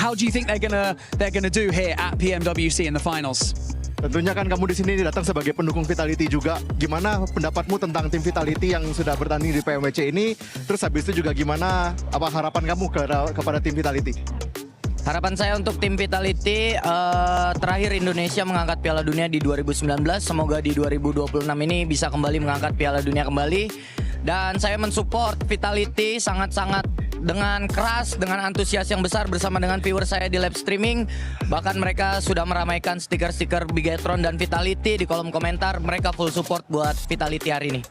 How do you think they're gonna do here at PMWC in the finals? Tentunya kan kamu di sini datang sebagai pendukung Vitality juga. Gimana pendapatmu tentang tim Vitality yang sudah bertanding di PMWC ini? Terus habis itu juga gimana harapan kamu kepada tim Vitality? Harapan saya untuk tim Vitality, terakhir Indonesia mengangkat Piala Dunia di 2019. Semoga di 2026 ini bisa kembali mengangkat Piala Dunia kembali. Dan saya mensupport Vitality sangat-sangat dengan keras, dengan antusias yang besar bersama dengan viewer saya di live streaming. Bahkan mereka sudah meramaikan stiker-stiker Bigetron dan Vitality di kolom komentar. Mereka full support buat Vitality hari ini.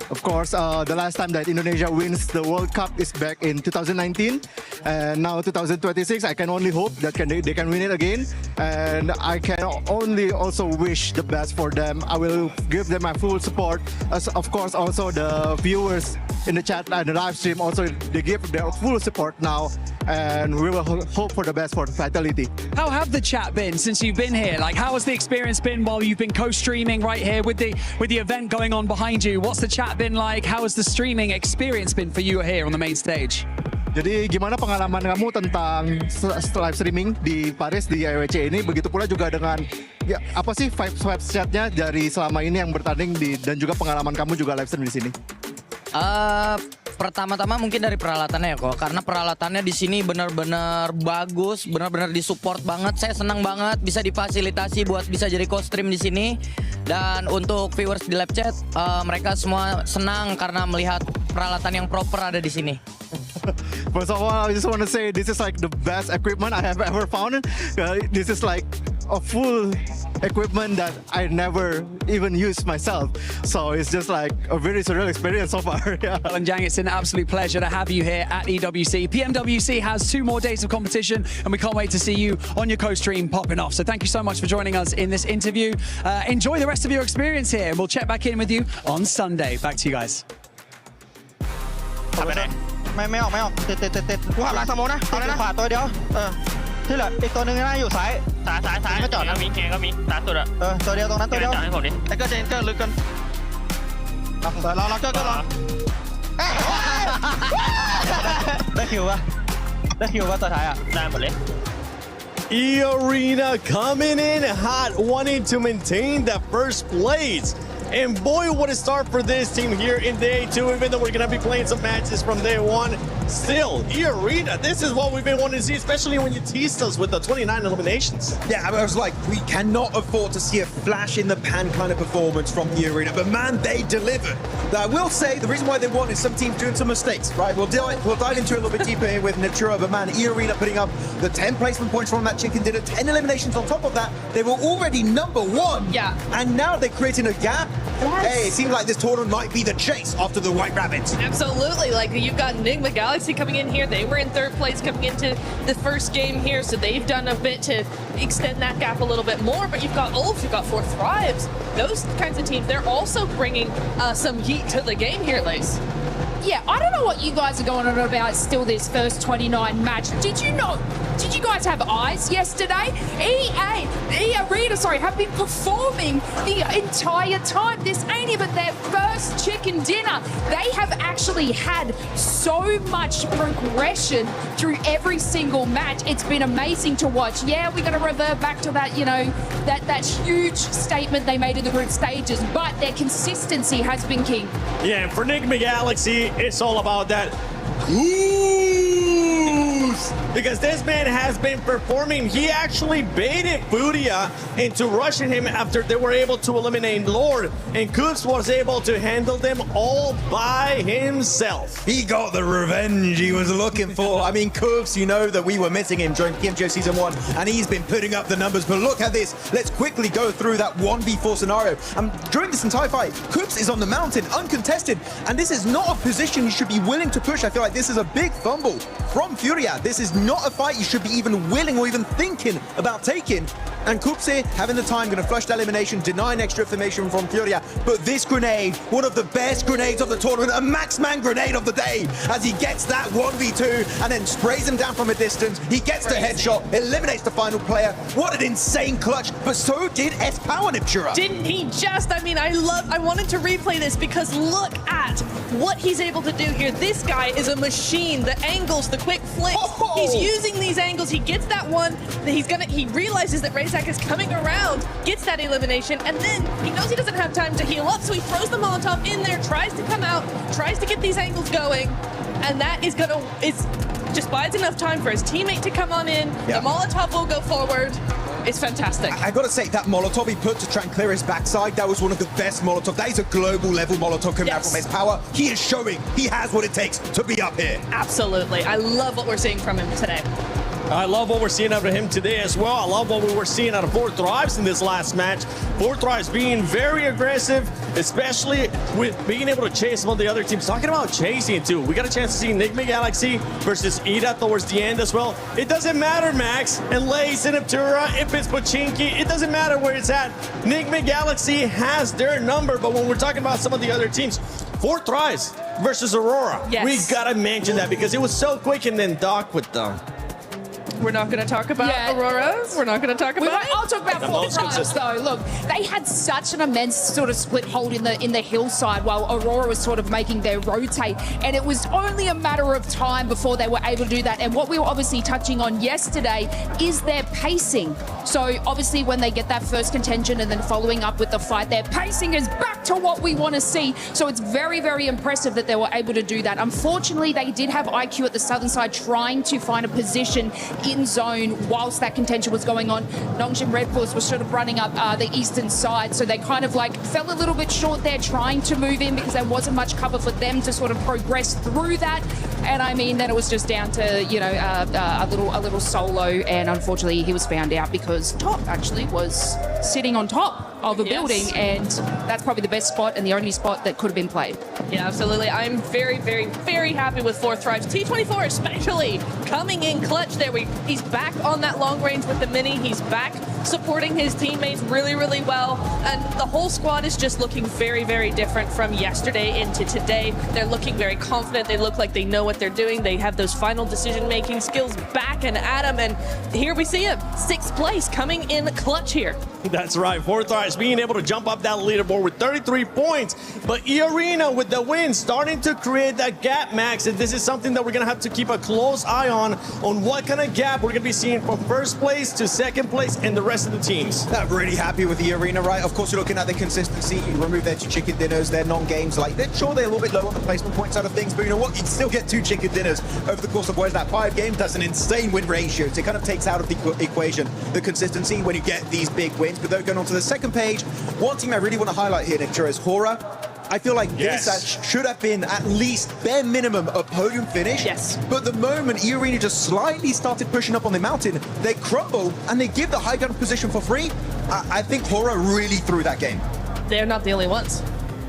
Of course, the last time that Indonesia wins the World Cup is back in 2019, and now 2026. I can only hope that they can win it again, and I can only also wish the best for them. I will give them my full support. As of course, also the viewers in the chat and the live stream also they give their full support now, and we will hope for the best for Vitality. How have the chat been since you've been here? Like, how has the experience been while you've been co-streaming right here with the event going on behind you? What's the chat been like? How has the streaming experience been for you here on the main stage? Jadi gimana pengalaman kamu tentang live streaming di Paris di EWC ini? Begitu pula juga dengan ya, apa sih vibes chatnya dari selama ini yang bertanding dan juga pengalaman kamu juga live stream di sini? Pertama-tama mungkin dari peralatannya ya kok, karena peralatannya di sini benar-benar bagus, benar-benar disupport banget. Saya senang banget bisa difasilitasi buat bisa jadi co-stream di sini. Dan untuk viewers di live chat, mereka semua senang karena melihat peralatan yang proper ada di sini. First of all, I just want to say this is like the best equipment I have ever found. This is like a full equipment that I never even used myself. So it's just like a very surreal experience so far. Yeah. Well, and Jang, it's an absolute pleasure to have you here at EWC. PMWC has 2 more days of competition, and we can't wait to see you on your co-stream popping off. So thank you so much for joining us in this interview. Enjoy the rest of your experience here, and we'll check back in with you on Sunday. Back to you guys. ไม่ออกติดกูหันหลังสมองนะติดขวาตัวเดียวที่เหลืออีกตัวหนึ่งน่าอยู่ซ้ายไม่จอดนะมีเคก็มีตาสุดอ่ะตัวเดียวตรงนั้นตัวเดียวจอดให้ผมดิไอ้เกอร์เจนเกอร์ลึกกันเราเกอร์ลองได้คิวป่ะตัวท้ายอ่ะได้หมดเลย E-Arena coming in hot, wanting to maintain that first place. And boy, what a start for this team here in day 2, even though we're going to be playing some matches from day 1. Still, E-Arena, this is what we've been wanting to see, especially when you teased us with the 29 eliminations. Yeah, I was like, we cannot afford to see a flash in the pan kind of performance from E-Arena, but man, they delivered. I will say, the reason why they won is some teams doing some mistakes, right? We'll dive into it a little bit deeper here with Natura, but man, E-Arena putting up the 10 placement points from that chicken dinner, 10 eliminations on top of that. They were already number 1. Yeah. And now they're creating a gap. Yes. Hey, it seems like this tournament might be the chase after the White Rabbits. Absolutely. Like, you've got Enigma Galaxy coming in here. They were in 3rd place coming into the first game here, so they've done a bit to extend that gap a little bit more. But you've got Ulf, you've got 4 Thrives. Those kinds of teams, they're also bringing some heat to the game here, Lace. Yeah, I don't know what you guys are going on about still this first 29 match. Did you guys have eyes yesterday? E-Arena, have been performing the entire time. This ain't even their first chicken dinner. They have actually had so much progression through every single match. It's been amazing to watch. Yeah, we're going to revert back to that, you know, that huge statement they made in the group stages, but their consistency has been king. Yeah, and for Enigma Galaxy, it's all about that goose, because this man has been performing. He actually baited Furia into rushing him after they were able to eliminate Lord, and Coops was able to handle them all by himself. He got the revenge he was looking for. I mean, Coops, you know that we were missing him during PMGO Season 1, and he's been putting up the numbers, but look at this. Let's quickly go through that 1v4 scenario. During this entire fight, Coops is on the mountain, uncontested, and this is not a position you should be willing to push. I feel like this is a big fumble from Furia. This is not a fight you should be even willing or even thinking about taking. And Coops here, having the time, going to flush the elimination, denying extra information from Furia. But this grenade, one of the best grenades of the tournament, a Maxman grenade of the day, as he gets that 1v2 and then sprays him down from a distance. He gets the headshot, eliminates the final player. What an insane clutch, but so did S-Power Natura. Didn't he just? I mean, I wanted to replay this because look at what he's able to do here. This guy is a machine. The angles, the quick flicks, He's using these angles. He gets that one. He realizes that Razak is coming around, gets that elimination, and then he knows he doesn't have time to heal up, so he throws the Molotov in there, tries to come out, tries to get these angles going, and that is just buys enough time for his teammate to come on in. Yeah. The Molotov will go forward. It's fantastic. I gotta say, that Molotov he put to try and clear his backside, that was one of the best Molotov. That is a global level Molotov coming out from his power. He is showing he has what it takes to be up here. Absolutely. I love what we're seeing from him today. I love what we're seeing out of him today as well. I love what we were seeing out of Four Thrives in this last match. Four Thrives being very aggressive, especially with being able to chase some of the other teams. Talking about chasing too. We got a chance to see Enigma Galaxy versus Ida towards the end as well. It doesn't matter, Max, and Lace and Aptura, if it's Pachinki, it doesn't matter where it's at. Enigma Galaxy has their number, but when we're talking about some of the other teams, Four Thrives versus Aurora. Yes. We gotta mention that because it was so quick and then Doc with them. We're not going to talk about Aurora. We're not going to talk about it. I'll talk about Four Thrives though. Look, they had such an immense sort of split hold in the hillside while Aurora was sort of making their rotate, and it was only a matter of time before they were able to do that. And what we were obviously touching on yesterday is their pacing. So obviously when they get that first contention and then following up with the fight, their pacing is back to what we want to see. So it's very, very impressive that they were able to do that. Unfortunately, they did have IQ at the southern side trying to find a position in zone whilst that contention was going on. Nongjin Red Force was sort of running up the eastern side, so they kind of like fell a little bit short there trying to move in because there wasn't much cover for them to sort of progress through that. And I mean, then it was just down to, you know, a little solo, and unfortunately he was found out because Top actually was sitting on top of a building, and that's probably the best spot and the only spot that could have been played. Yeah, absolutely. I'm very, very, very happy with Four Thrives. T24 especially coming in clutch there. He's back on that long range with the Mini. He's back supporting his teammates really, really well. And the whole squad is just looking very, very different from yesterday into today. They're looking very confident. They look like they know what they're doing. They have those final decision-making skills back and at them. And here we see him, 6th place, coming in clutch here. That's right, Four Thrives being able to jump up that leaderboard with 33 points. But E-Arena with the win starting to create that gap, Max. And this is something that we're going to have to keep a close eye on what kind of gap we're going to be seeing from 1st place to 2nd place and the rest of the teams. I'm really happy with the Arena, right? Of course, you're looking at the consistency. You remove their 2 chicken dinners, their non-games. Like, they're a little bit low on the placement point side of things, but you know what? You can still get 2 chicken dinners over the course of, what is that, 5 games? That's an insane win ratio. So it kind of takes out of the equation the consistency when you get these big wins. But though, going on to the 2nd page, one team I really want to highlight here, Nick, is Hora. I feel like this should have been at least bare minimum a podium finish. Yes. But the moment E-Arena just slightly started pushing up on the mountain, they crumble and they give the high ground position for free. I think Hora really threw that game. They're not the only ones.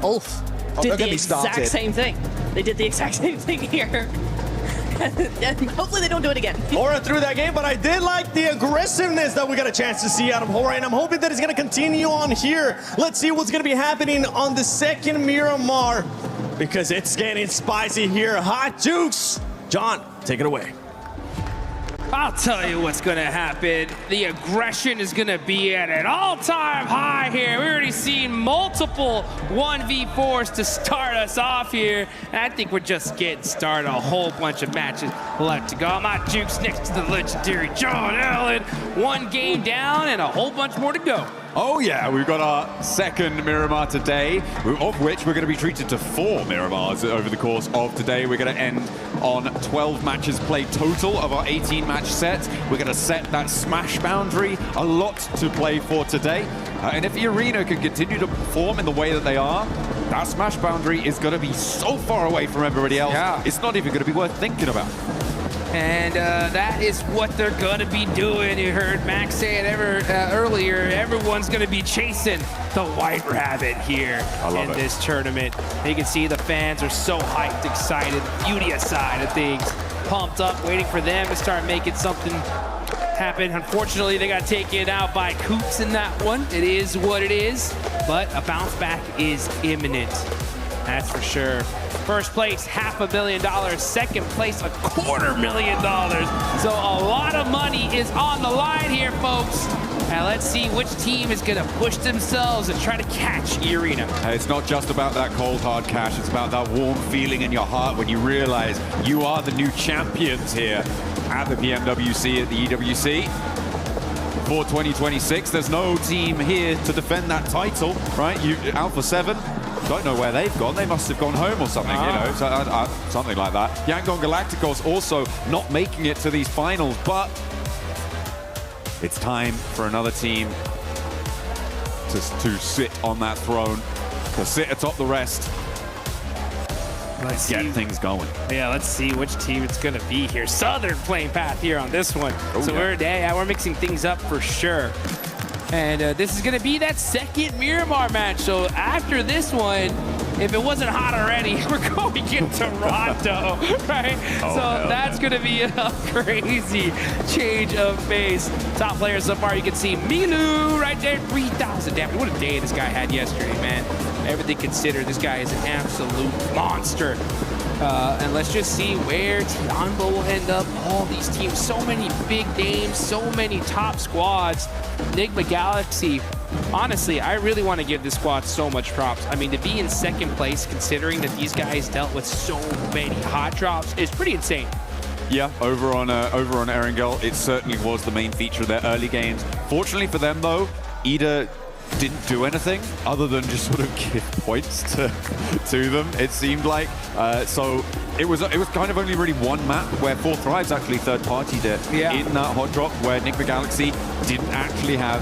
Ulf did the exact same thing. They did the exact same thing here. And hopefully they don't do it again. Hora threw that game, but I did like the aggressiveness that we got a chance to see out of Hora, and I'm hoping that it's going to continue on here. Let's see what's going to be happening on the 2nd Miramar, because it's getting spicy here. Hot Jukes. John, take it away. I'll tell you what's going to happen. The aggression is going to be at an all-time high here. We've already seen multiple 1v4s to start us off here. And I think we're just getting started. A whole bunch of matches left to go. My Jukes next to the legendary John Allen. 1 game down and a whole bunch more to go. Oh yeah, we've got our 2nd Miramar today, of which we're going to be treated to 4 Miramars over the course of today. We're going to end on 12 matches played total of our 18-match set. We're going to set that smash boundary. A lot to play for today. And if the Arena can continue to perform in the way that they are, that smash boundary is going to be so far away from everybody else, it's not even going to be worth thinking about. And that is what they're going to be doing. You heard Max say it earlier. Everyone's going to be chasing the White Rabbit here in this tournament. You can see the fans are so hyped, excited, beauty side of things, pumped up, waiting for them to start making something happen. Unfortunately, they got taken out by Coops in that one. It is what it is, but a bounce back is imminent. That's for sure. 1st place, $500 million. 2nd place, $250,000. So a lot of money is on the line here, folks. Now let's see which team is going to push themselves and try to catch E-Arena. It's not just about that cold, hard cash. It's about that warm feeling in your heart when you realize you are the new champions here. at the PMWC at the EWC. For 2026, there's no team here to defend that title, right? Alpha 7, don't know where they've gone. They must have gone home or something, you know, so, something like that. Yangon Galacticos also not making it to these finals, but it's time for another team to sit on that throne, to sit atop the rest. Let's get see. Things going. Yeah, let's see which team it's going to be here. Southern playing path here on this one. Oh, so yeah. we're mixing things up for sure. And this is going to be that second Miramar match. So after this one, if it wasn't hot already, we're going in Toronto, right? Oh, so that's going to be a crazy change of pace. Top player so far, you can see Milu right there, 3,000 damage. What a day this guy had yesterday, man. Everything considered, this guy is an absolute monster. And let's just see where Tianbo will end up. All these teams, so many big names, so many top squads. Enigma Galaxy, honestly, I really want to give this squad so much props. I mean, to be in second place, considering that these guys dealt with so many hot drops, is pretty insane. Yeah, over on Erangel, it certainly was the main feature of their early games. Fortunately for them, though, Ida didn't do anything other than just sort of give points to them, it seemed like. So it was kind of only really one map where Four Thrives actually third-partied it in that hot drop, where Enigma Galaxy didn't actually have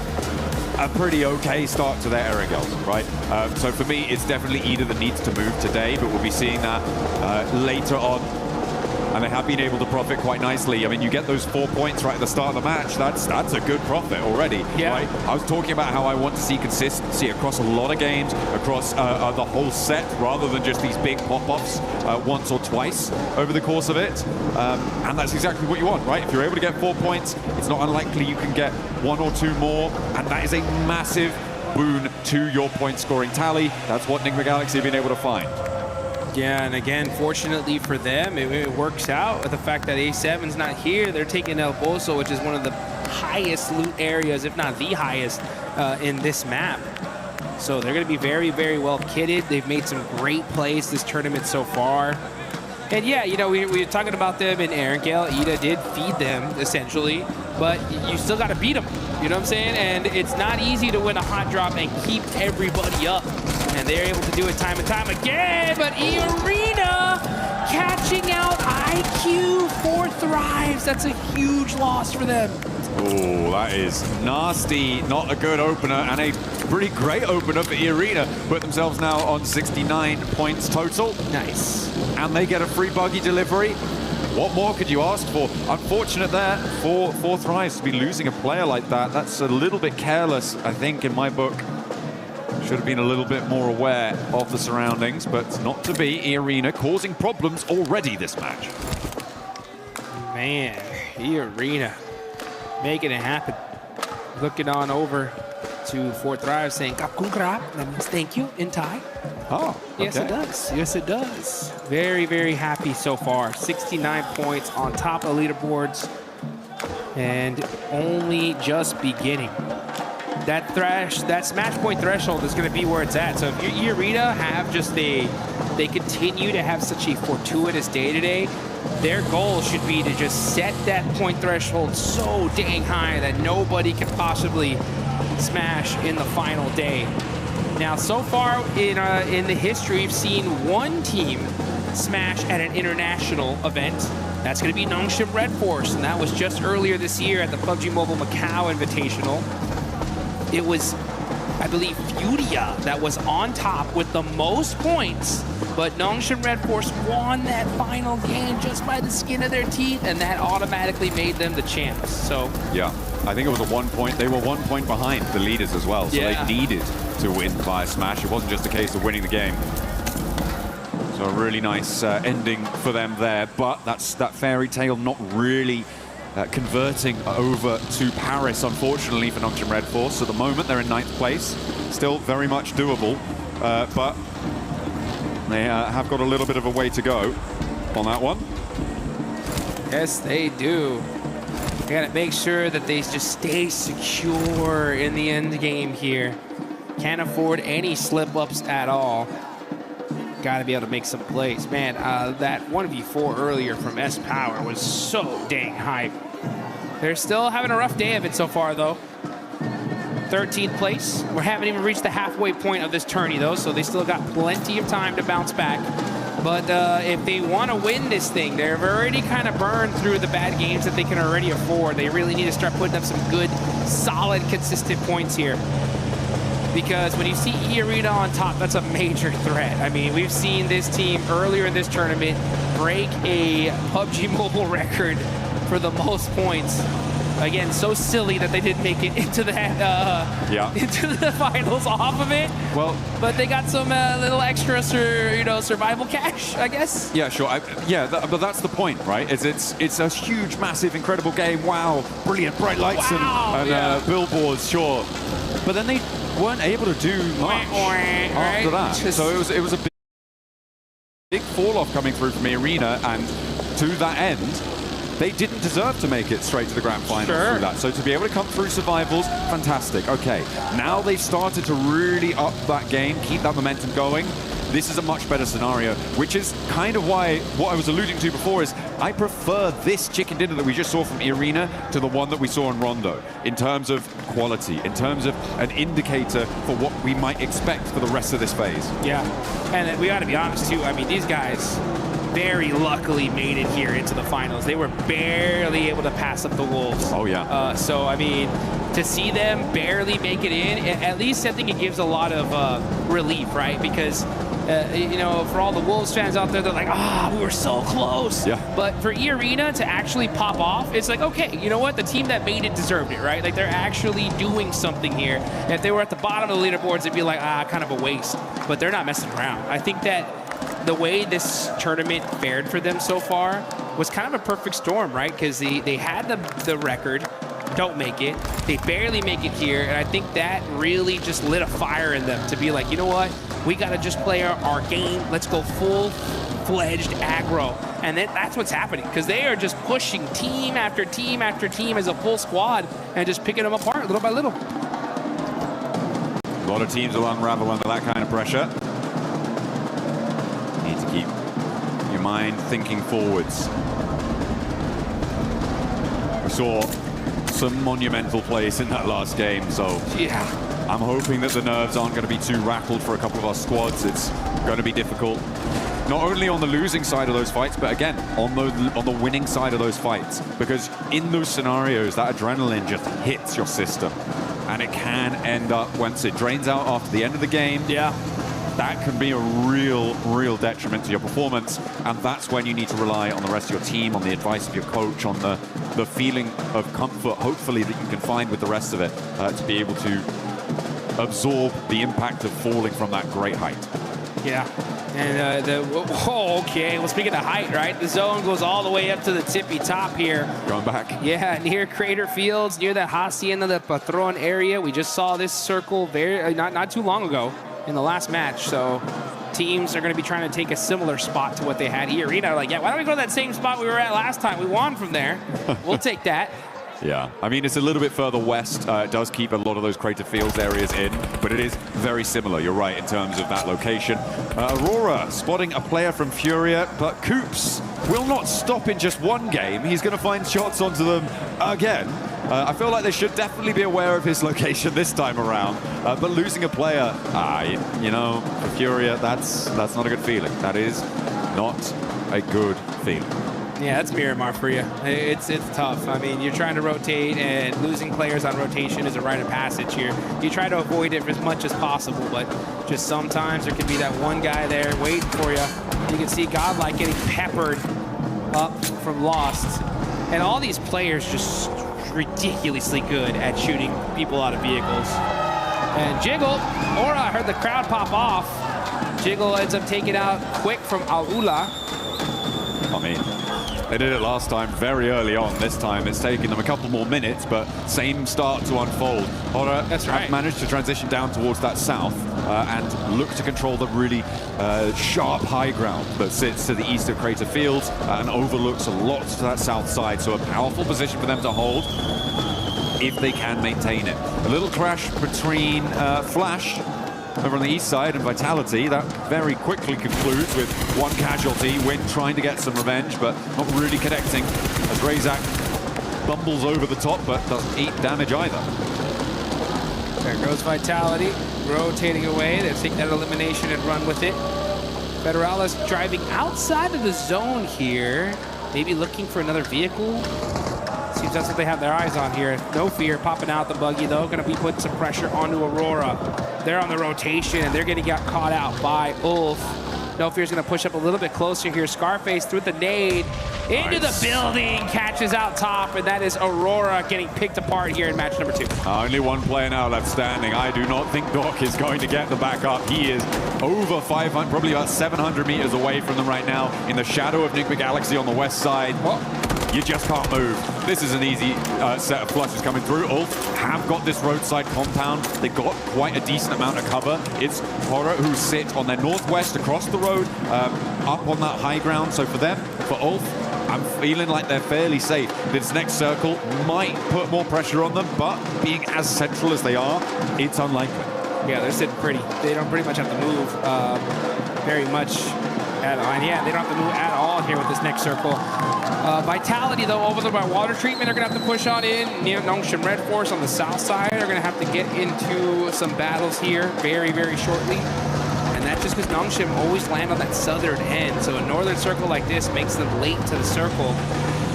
a pretty okay start to their Erangels, right? So for me, it's definitely Ida that needs to move today, but we'll be seeing that later on. And they have been able to profit quite nicely. I mean, you get those 4 points right at the start of the match. That's a good profit already, right? I was talking about how I want to see consistency across a lot of games, across the whole set, rather than just these big pop-offs once or twice over the course of it. And that's exactly what you want, right? If you're able to get 4 points, it's not unlikely you can get 1 or 2 more, and that is a massive boon to your point-scoring tally. That's what Enigma Galaxy have been able to find. Yeah, and again, fortunately for them, it works out with the fact that A7's not here. They're taking El Pozo, which is one of the highest loot areas, if not the highest, in this map. So they're going to be very, very well kitted. They've made some great plays this tournament so far. And yeah, you know, we were talking about them in Erangel. Ida did feed them, essentially, but you still got to beat them. You know what I'm saying? And it's not easy to win a hot drop and keep everybody up. And they're able to do it time and time again, but E-Arena catching out IQ Four Thrives. That's a huge loss for them. Oh, that is nasty. Not a good opener, and a pretty great opener for E-Arena. Put themselves now on 69 points total. Nice. And they get a free buggy delivery. What more could you ask for? Unfortunate there for Four Thrives to be losing a player like that. That's a little bit careless, I think, in my book. Should have been a little bit more aware of the surroundings, but not to be. E-Arena causing problems already this match. Man, E-Arena making it happen. Looking on over to Four Thrive saying "Kapkun krap." That means thank you in Thai. Oh, okay. Yes, it does. Yes, it does. Very, very happy so far. 69 points on top of leaderboards, and only just beginning. That smash point threshold is going to be where it's at. So if your E-Arena have just they continue to have such a fortuitous day today, their goal should be to just set that point threshold so dang high that nobody can possibly smash in the final day. Now, so far in the history, we've seen one team smash at an international event. That's going to be Nongshim Red Force, and that was just earlier this year at the PUBG Mobile Macau Invitational. It was, I believe, Furia that was on top with the most points, but Nongshim Red Force won that final game just by the skin of their teeth, and that automatically made them the champs. So yeah, I think it was a 1 point. They were 1 point behind the leaders as well, so they needed to win by a smash. It wasn't just a case of winning the game. So a really nice ending for them there, but that fairy tale not really converting over to Paris, unfortunately, for Nongshim Red Force. So at the moment, they're in 9th place. Still very much doable, but they have got a little bit of a way to go on that one. yes, they do. They gotta make sure that they just stay secure in the end game here. Can't afford any slip-ups at all. got to be able to make some plays. Man, that 1v4 earlier from S Power was so dang hype. They're still having a rough day of it so far, though. 13th place. We haven't even reached the halfway point of this tourney, though, so they still got plenty of time to bounce back. But if they want to win this thing, they've already kind of burned through the bad games that they can already afford. They really need to start putting up some good, solid, consistent points here. Because when you see E-Arena on top, that's a major threat. I mean, we've seen this team earlier in this tournament break a PUBG Mobile record for the most points. Again, so silly that they didn't make it into the into the finals off of it. Well, but they got some little extra, survival cash, I guess. Yeah, sure. But that's the point, right? It's a huge, massive, incredible game. Wow, brilliant, bright lights and billboards, sure. But then they weren't able to do much after that. So it was a big fall off coming through from the arena, and to that end, they didn't deserve to make it straight to the grand final through that. So to be able to come through survivals, fantastic. Okay, now they've started to really up that game, keep that momentum going. This is a much better scenario, which is kind of why what I was alluding to before is I prefer this chicken dinner that we just saw from Arena to the one that we saw in Rondo in terms of quality, in terms of an indicator for what we might expect for the rest of this phase. Yeah, and we got to be honest too. I mean, these guys very luckily made it here into the finals. They were barely able to pass up the Wolves. Oh, yeah. So, I mean, to see them barely make it in, at least I think it gives a lot of relief, right? Because, for all the Wolves fans out there, they're like, we were so close. Yeah. But for E-Arena to actually pop off, it's like, okay, you know what? The team that made it deserved it, right? Like, they're actually doing something here. And if they were at the bottom of the leaderboards, it'd be like, kind of a waste. But they're not messing around. I think that the way this tournament fared for them so far was kind of a perfect storm, right? Because they had the record, don't make it. They barely make it here, and I think that really just lit a fire in them to be like, you know what? We got to just play our game. Let's go full-fledged aggro. And then that's what's happening, because they are just pushing team after team after team as a full squad and just picking them apart little by little. A lot of teams will unravel under that kind of pressure. Keep your mind thinking forwards. We saw some monumental plays in that last game, so yeah, I'm hoping that the nerves aren't going to be too rattled for a couple of our squads. It's going to be difficult, not only on the losing side of those fights, but again, on the winning side of those fights, because in those scenarios, that adrenaline just hits your system, and it can end up, once it drains out after the end of the game, that can be a real detriment to your performance, and that's when you need to rely on the rest of your team, on the advice of your coach, on the feeling of comfort, hopefully, that you can find with the rest of it, to be able to absorb the impact of falling from that great height. Yeah, and okay, well, speaking of height, right, the zone goes all the way up to the tippy top here. Going back. Yeah, near Crater Fields, near the Hacienda de Patron area. We just saw this circle not too long ago in the last match, so teams are going to be trying to take a similar spot to what they had here. Arena, like, yeah, why don't we go to that same spot we were at last time? We won from there. We'll take that. Yeah, I mean, it's a little bit further west. It does keep a lot of those Crater Fields areas in, but it is very similar, you're right, in terms of that location. Aurora spotting a player from Furia, but Coops will not stop in just one game. He's going to find shots onto them again. I feel like they should definitely be aware of his location this time around, but losing a player, for Furia, that's not a good feeling. That is not a good feeling. Yeah, that's Miramar for you. It's tough. I mean, you're trying to rotate, and losing players on rotation is a rite of passage here. You try to avoid it as much as possible, but just sometimes there can be that one guy there waiting for you. You can see Godlike getting peppered up from Lost, and all these players just ridiculously good at shooting people out of vehicles. And Jiggle, I heard the crowd pop off. Jiggle ends up taking out quick from Aula. I mean, they did it last time very early on. This time it's taken them a couple more minutes, but same start to unfold. Hora managed to transition down towards that south and look to control the really sharp high ground that sits to the east of Crater Fields and overlooks a lot to that south side. So a powerful position for them to hold if they can maintain it. A little crash between Flash over on the east side, and Vitality, that very quickly concludes with one casualty. Win trying to get some revenge, but not really connecting as Razak bumbles over the top, but doesn't eat damage either. There goes Vitality, rotating away. They'll take that elimination and run with it. Federalis driving outside of the zone here, maybe looking for another vehicle. Seems that's what they have their eyes on here. No fear, popping out the buggy though. Going to be putting some pressure onto Aurora. They're on the rotation and they're going to get caught out by Ulf. No Fear's going to push up a little bit closer here. Scarface through the nade into the building, catches out top, and that is Aurora getting picked apart here in match number 2. Only one player now left standing. I do not think Doc is going to get the back up. He is over 500, probably about 700 meters away from them right now in the shadow of Nigma Galaxy on the west side. You just can't move. This is an easy set of flushes coming through. Ulf have got this roadside compound. They've got quite a decent amount of cover. It's Horror who sit on their northwest across the road, up on that high ground. So for them, for Ulf, I'm feeling like they're fairly safe. This next circle might put more pressure on them, but being as central as they are, it's unlikely. Yeah, they're sitting pretty. They don't pretty much have to move very much. Yeah, they don't have to move at all here with this next circle. Vitality, though, over there by water treatment, they're going to have to push on in. Near Nongshim Red Force on the south side are going to have to get into some battles here very, very shortly. And that's just because Nongshim always land on that southern end. So a northern circle like this makes them late to the circle.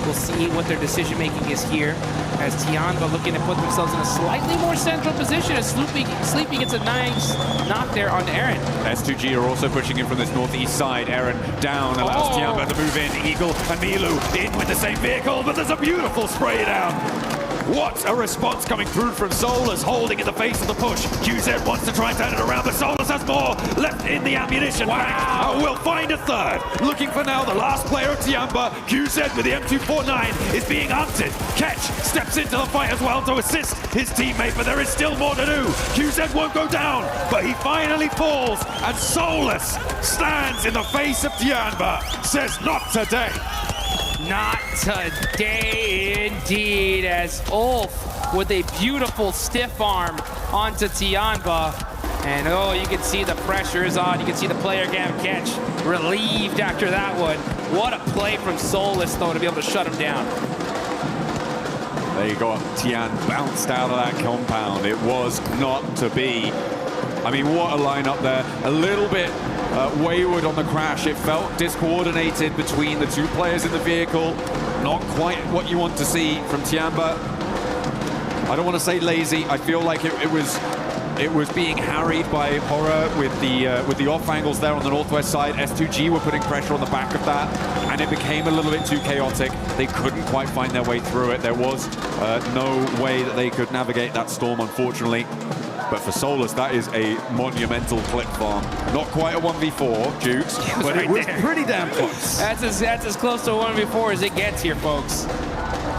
We'll see what their decision-making is here as Tianba looking to put themselves in a slightly more central position as Sleepy gets a nice knock there on Aaron. S2G are also pushing in from this northeast side. Aaron down, allows Tianba to move in. Eagle and Milu in with the same vehicle, but there's a beautiful spray down. What a response coming through from Solus, holding in the face of the push. QZ wants to try and turn it around, but Solus has more left in the ammunition. Wow! Will find a third. Looking for now the last player of Tianba. QZ with the M249 is being hunted. Ketch steps into the fight as well to assist his teammate, but there is still more to do. QZ won't go down, but he finally falls, and Solus stands in the face of Tianba, says not today. Not today, indeed, as Ulf with a beautiful stiff arm onto Tianba. And oh, you can see the pressure is on. You can see the player Gavin Ketch relieved after that one. What a play from Solus, though, to be able to shut him down. There you go. Tian bounced out of that compound. It was not to be. I mean, what a lineup there. A little bit wayward on the crash. It felt discoordinated between the two players in the vehicle. Not quite what you want to see from Tianba. I don't want to say lazy. I feel like it was being harried by Horror with the off angles there on the northwest side. S2G were putting pressure on the back of that, and it became a little bit too chaotic. They couldn't quite find their way through it. There was no way that they could navigate that storm, unfortunately. But for Solus, that is a monumental clip farm. Not quite a 1v4, Jukes, but it was pretty damn close. That's as close to a 1v4 as it gets here, folks.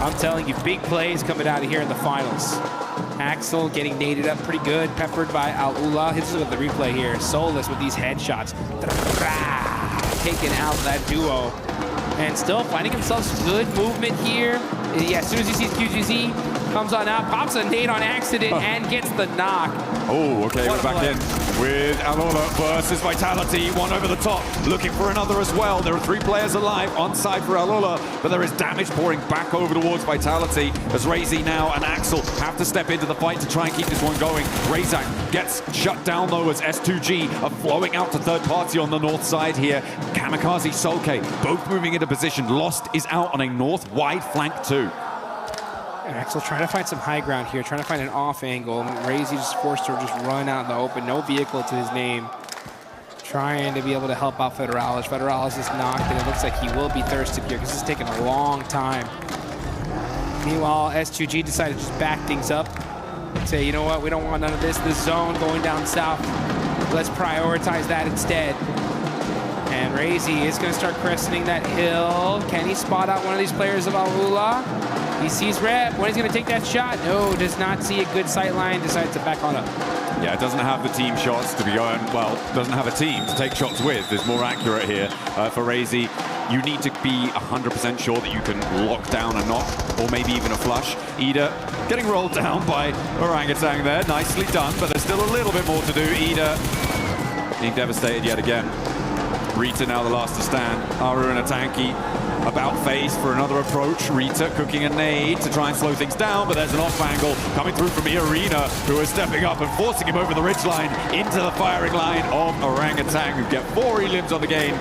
I'm telling you, big plays coming out of here in the finals. Axel getting naded up pretty good, peppered by Al-Ula. This is with the replay here. Solus with these headshots. Taking out that duo. And still finding himself some good movement here. Yeah, as soon as he sees QGZ, comes on out, pops a nade on accident, and gets the knock. Oh, okay, we're back in with Alola versus Vitality. One over the top, looking for another as well. There are 3 players alive on side for Alola, but there is damage pouring back over towards Vitality as Razy now and Axel have to step into the fight to try and keep this one going. Razak gets shut down though as S2G are flowing out to third party on the north side here. Kamikaze, Solke, both moving into position. Lost is out on a north wide flank too. And Axel trying to find some high ground here, trying to find an off angle. Razy just forced to just run out in the open, no vehicle to his name. Trying to be able to help out Federalis. Federalis is knocked, and it looks like he will be thirsted here because it's taking a long time. Meanwhile, S2G decided to just back things up. Say, you know what, we don't want none of this zone going down south. Let's prioritize that instead. And Razy is going to start cresting that hill. Can he spot out one of these players of Al-Ula? He sees Rep. When he's going to take that shot? No, does not see a good sight line. Decides to back on up. Yeah, it doesn't have the team shots to be going, well, doesn't have a team to take shots with, is more accurate here for Razy. you need to be 100% sure that you can lock down a knock, or maybe even a flush. Ida getting rolled down by Orangutan there. Nicely done, but there's still a little bit more to do. Ida being devastated yet again. Rita now the last to stand. Aru and Atanki about face for another approach. Rita cooking a nade to try and slow things down, but there's an off angle coming through from Arena, who is stepping up and forcing him over the ridgeline into the firing line of Orangutan, who get 4 elims on the game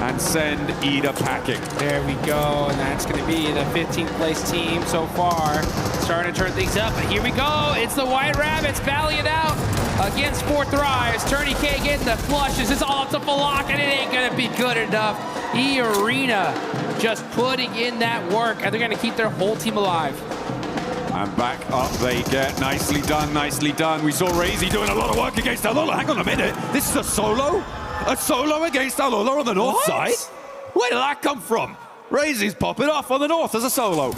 and send Ida packing. There we go, and that's going to be the 15th place team so far. Starting to turn things up, but here we go. It's the White Rabbits battling it out against 4 Thrives. Turney K getting the flushes. It's all up to Falak, and it ain't going to be good enough. Arena just putting in that work, and they're going to keep their whole team alive. And back up they get. Nicely done, nicely done. We saw Razy doing a lot of work against Alola. Hang on a minute. This is a solo? A solo against Alola on the north side? Where did that come from? Razy's popping off on the north as a solo.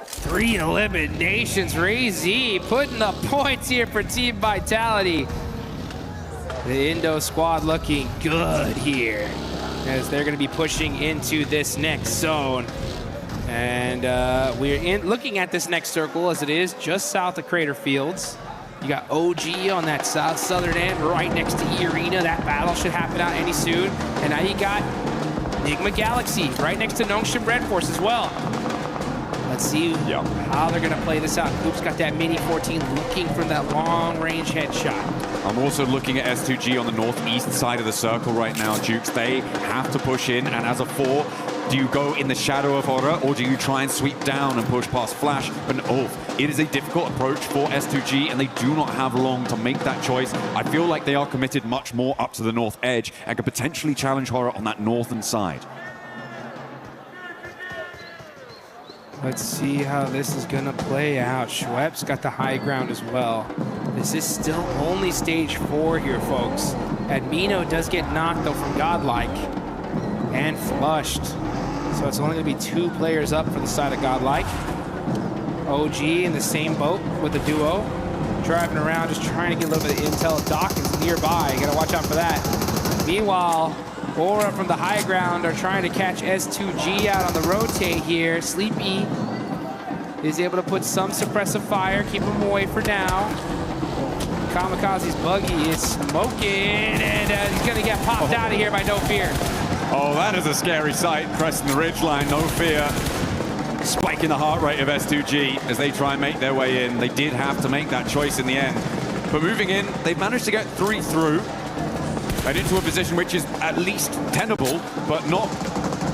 3 eliminations. Razy putting the points here for Team Vitality. The Indo squad looking good here, as they're going to be pushing into this next zone. And we're looking at this next circle, as it is just south of Crater Fields. You got OG on that southern end, right next to Arena. That battle should happen out any soon. And now you got Enigma Galaxy right next to Nongshim Red Force as well. Let's see how they're going to play this out. Coop's got that Mini 14 looking for that long-range headshot. I'm also looking at S2G on the northeast side of the circle right now, Jukes. They have to push in, and as a 4, do you go in the shadow of Horror, or do you try and sweep down and push past Flash and Ulf? It is a difficult approach for S2G, and they do not have long to make that choice. I feel like they are committed much more up to the north edge and could potentially challenge Horror on that northern side. Let's see how this is going to play out. Schwepp's got the high ground as well. This is still only stage 4 here, folks. Admino does get knocked, though, from Godlike and flushed. So it's only going to be 2 players up for the side of Godlike. OG in the same boat with the duo. Driving around, just trying to get a little bit of intel. Dawkins nearby. You got to watch out for that. Meanwhile, Aura from the high ground are trying to catch S2G out on the rotate here. Sleepy is able to put some suppressive fire, keep him away for now. Kamikaze's buggy is smoking, and he's gonna get popped out of here by No Fear. Oh, that is a scary sight, cresting the ridgeline, No Fear. Spiking the heart rate of S2G as they try and make their way in. They did have to make that choice in the end. But moving in, they've managed to get 3 through. And into a position which is at least tenable, but not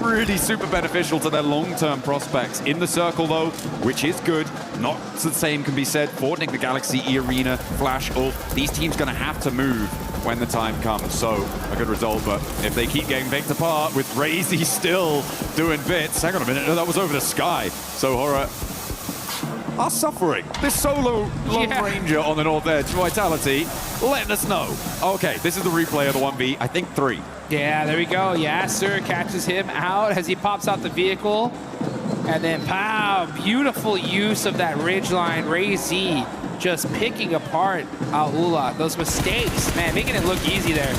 really super beneficial to their long-term prospects. In the circle, though, which is good. Not the same can be said for Enigma Galaxy, Arena, Flash, Ulf. These teams going to have to move when the time comes. So, a good result, but if they keep getting picked apart with Razy still doing bits. Hang on a minute, no, that was over the sky. So, Horror are suffering. This solo Lone Ranger on the north edge, Vitality, letting us know. Okay, this is the replay of the 1v, I think 3. Yeah, there we go. Yasser catches him out as he pops out the vehicle. And then, pow, beautiful use of that ridgeline. Razy just picking apart Aula. Those mistakes, man, making it look easy there.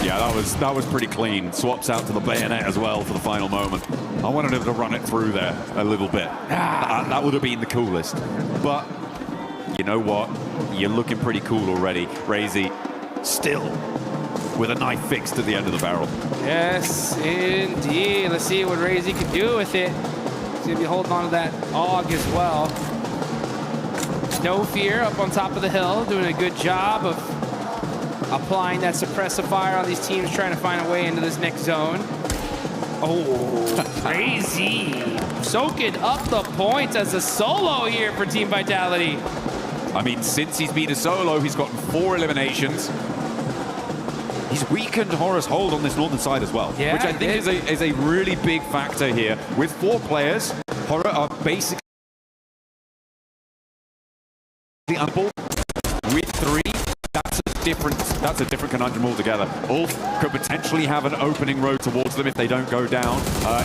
Yeah, that was pretty clean. Swaps out to the bayonet as well for the final moment. I wanted him to run it through there a little bit. That would have been the coolest. But you know what? You're looking pretty cool already. Razy still with a knife fixed at the end of the barrel. Yes, indeed. Let's see what Razy can do with it. He's going to be holding on to that AUG as well. No Fear up on top of the hill, doing a good job of applying that suppressive fire on these teams trying to find a way into this next zone. Oh, Razy soaking up the points as a solo here for Team Vitality. I mean, since he's been a solo, he's gotten 4 eliminations. He's weakened Horror's hold on this northern side as well, which I think is a really big factor here. With 4 players, Horror are basically unable. With 3, that's a different conundrum altogether. Ulf could potentially have an opening road towards them if they don't go down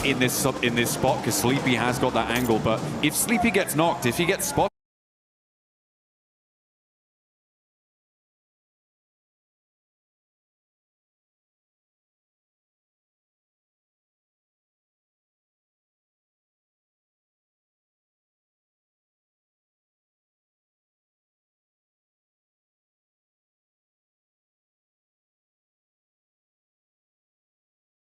in this spot, because Sleepy has got that angle. But if Sleepy gets knocked, if he gets spotted,